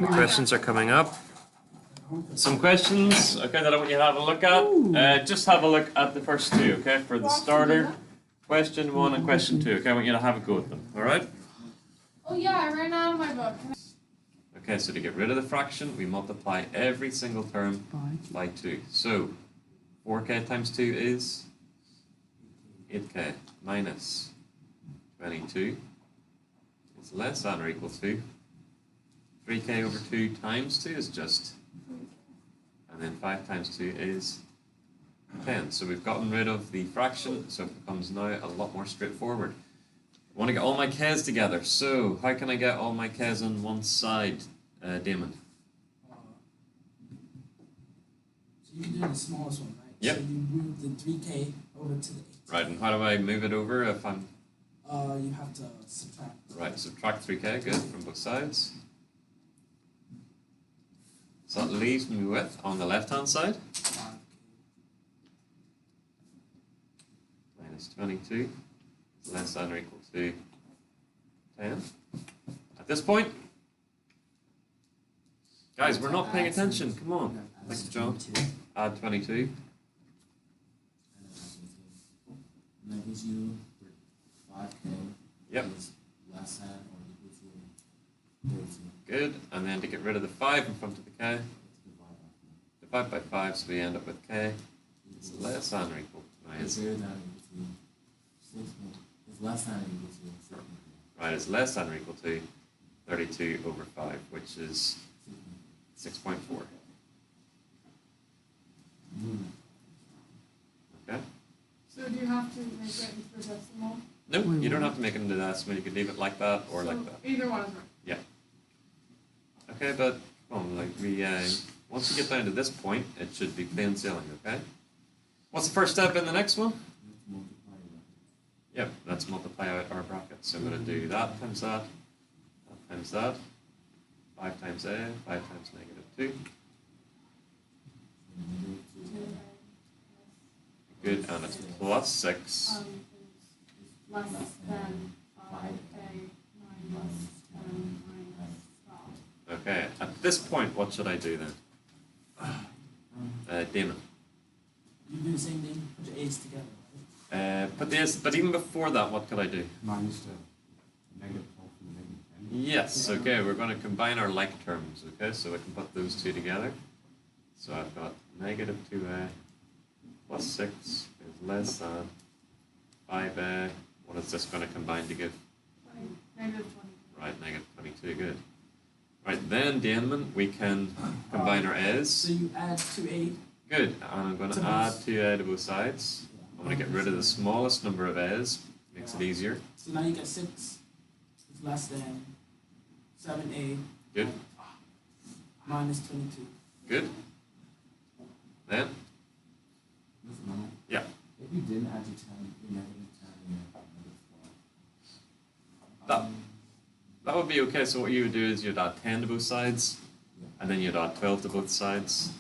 Questions are coming up. Some questions, okay, that I want you to have a look at. Just have a look at the first two, okay, for the starter. Question 1 and question 2, okay, I want you to have a go at them, alright? Oh yeah, I ran out of my book. Okay, so to get rid of the fraction, we multiply every single term by 2. So, 4k times 2 is 8k minus 22 is less than or equal to 3k over 2 times 2 is just, and then 5 times 2 is 10. So we've gotten rid of the fraction, so it becomes now a lot more straightforward. I want to get all my k's together, so how can I get all my k's on one side, Damon? So you can do the smallest one, right? Yep. So you move the 3k over to the 8. Right, and how do I move it over if I'm... You have to subtract. Right, subtract 3k, good, from both sides. So that leaves me with, on the left-hand side, 5k. minus 22 is less than or equal to 10. At this point, guys, we're not paying attention, come on. Thanks, John. Add 22. And that gives you 5k. Yep. Is less than or equal to 32. Good, and then to get rid of the 5 in front of the k, divide by 5, so we end up with k is less than or equal to It's greater than or equal to 6. It's less than or equal to 6. Right, it's less than or equal to 32 over 5, which is 6.4. Okay? So do you have to make it into the decimal? Nope, you don't have to make it into decimal. You could leave it like that or like that. Either one is right. Yeah. Okay, but come on, like we once you get down to this point, it should be plain sailing. Okay. What's the first step in the next one? Yep, let's multiply out our brackets. So I'm going to do that times that times that. 5 times a, 5 times negative 2. Good, and it's plus 6. Is less than 5k minus 10 minus 5. Okay, at this point, what should I do then? Damon. You do the same thing, put your a's together, right? But even before that, what could I do? Minus the negative 12 and negative 10. Yes, okay, we're going to combine our like terms, okay, so we can put those two together. So I've got negative 2a plus 6 is less than 5a. What is this going to combine to give? Negative 20. Right, negative 22, good. Right, then, Damon, we can combine our a's. So you add 2a. Good, and I'm going to add 2a to both sides. I'm going to get rid of the smallest number of a's, makes it easier. So now you get 6. It's less than 7a. Good, Minus 22. good. Then, yeah. If you didn't add your 10, your negative 10, and your negative 12. That would be okay. So what you would do is you'd add 10 to both sides, and then you'd add 12 to both sides,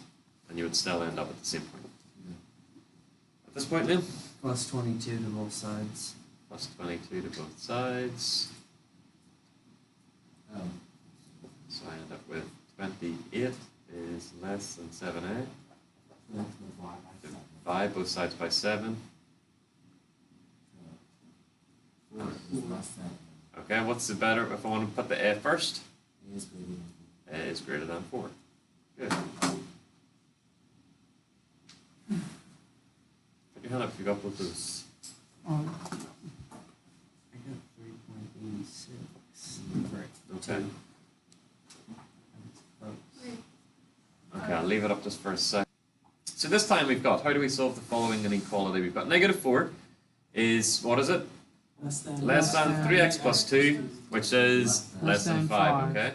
and you would still end up at the same point. At this point, then, Plus 22 to both sides. plus 22 to both sides. So I end up with 28 is less than 7a. Divide both sides by 7. 4 is less than. Okay, what's the better if I want to put the a first? A is greater than 4. A is greater than 4. Good. Put your hand up if you got both those. I got 3.86. Okay. Wait. Okay, I'll leave it up just for a sec. So this time we've got, how do we solve the following inequality? We've got negative 4 is, what is it? Less than 3x plus 2, which is less than 5, okay?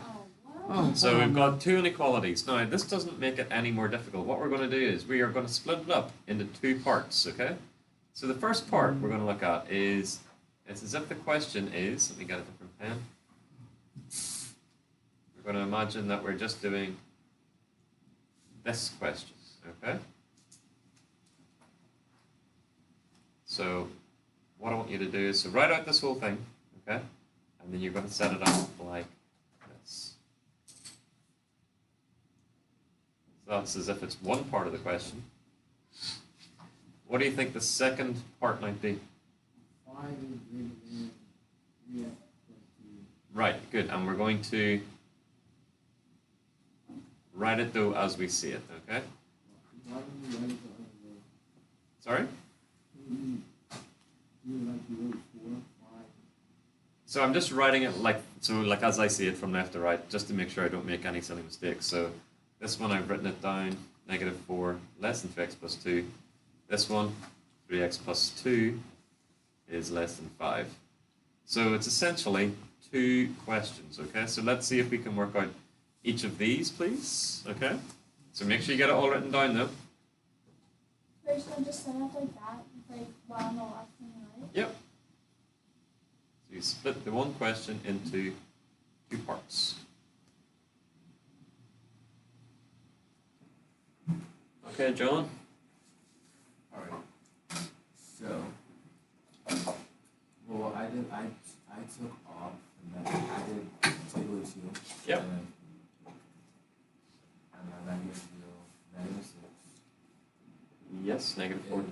Oh, So we've got two inequalities. Now, this doesn't make it any more difficult. What we're going to do is we are going to split it up into 2 parts, okay? So the first part we're going to look at is, it's as if the question is, let me get a different pen. We're going to imagine that we're just doing this question, okay? So what I want you to do is, so write out this whole thing, okay? And then you're going to set it up like this. So that's as if it's one part of the question. What do you think the second part might be? 5 is greater than 3x plus 2. Right, good. And we're going to write it though as we see it, okay? Why don't you write it the other way? Sorry? You like you wrote 4, 5. So I'm just writing it like as I see it from left to right, just to make sure I don't make any silly mistakes. So this one I've written it down, -4 less than 3x plus 2. This one, 3x plus 2 is less than 5. So it's essentially 2 questions, okay? So let's see if we can work out each of these, please, okay? So make sure you get it all written down though. Wait, should I just set up like that? Like one on the left and the right? Yep. So you split the one question into 2 parts. Okay, John? Alright. So, well, I took off and then I did table 2. Yep. And then -6 Yes, -4 take away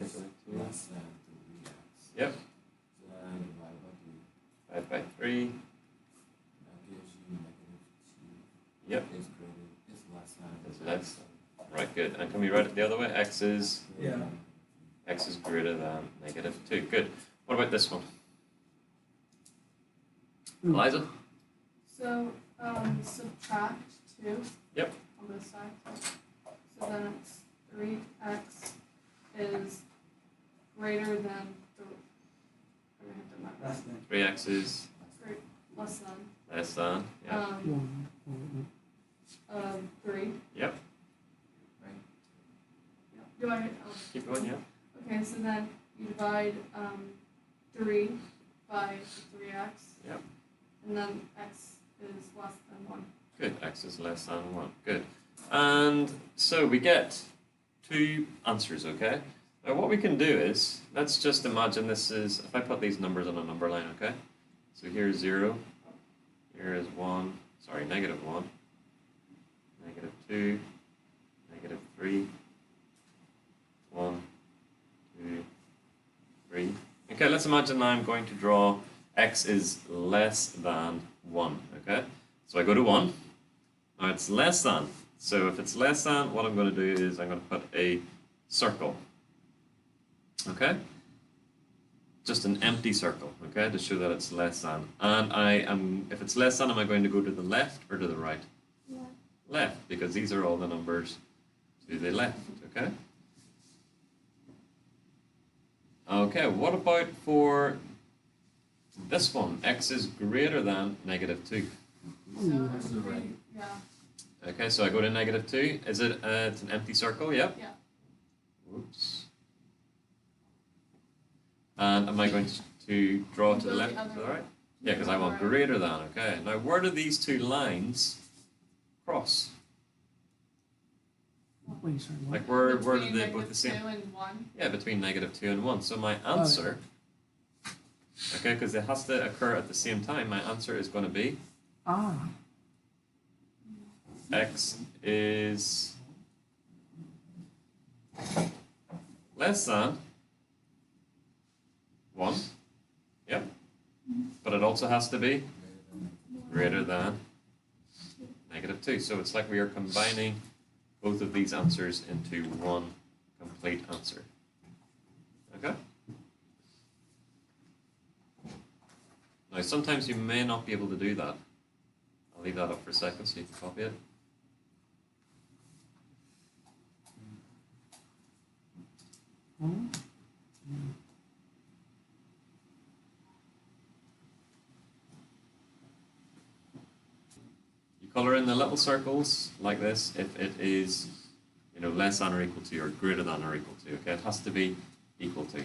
2. less than 3x. Yep. So then I divide by 3. 5 by 3. That gives you -2. Yep. Is greater, is less than. It's less. Right, good. And can we write it the other way? X is Yeah. X is greater than -2. Good. What about this one? Eliza? So subtract 2. Yep. On both sides. So then it's 3x is greater than I have to mark Less that. than. 3x is Less than. less than. Yeah. 3. Yep. Do I? Keep going, yeah. Okay, so then you divide 3 by 3x. Yep. And then x is less than 1. Good. X is less than 1. Good. And so we get 2 answers, okay? Now what we can do is, let's just imagine this is, if I put these numbers on a number line, okay? So here's 0, here is 1, sorry, -1, -2, -3, 1, 2, 3. Okay, let's imagine now I'm going to draw x is less than 1, okay? So I go to 1, now it's less than. So if it's less than, what I'm going to do is I'm going to put a circle, okay? Just an empty circle, okay, to show that it's less than. And if it's less than, am I going to go to the left or to the right? Yeah. Left, because these are all the numbers to the left, okay? Okay, what about for this one? X is greater than -2. So That's the right. Yeah. Okay, so I go to -2. Is it, it's an empty circle, yep? Yeah. Whoops. And am I going to draw to the Go the left or other to the way. right? Yeah, because I want Right. greater than, okay. Now, where do these 2 lines cross? Wait, sorry, what? Like, where do Between they both the same? -2 and 1. Yeah, between -2 and 1. So my answer, okay, because it has to occur at the same time, my answer is going to be Ah, x is less than 1. Yep. But it also has to be greater than -2. So it's like we are combining both of these answers into one complete answer. Okay? Now sometimes you may not be able to do that. I'll leave that up for a second so you can copy it. You color in the little circles like this if it is, less than or equal to or greater than or equal to. Okay, it has to be equal to.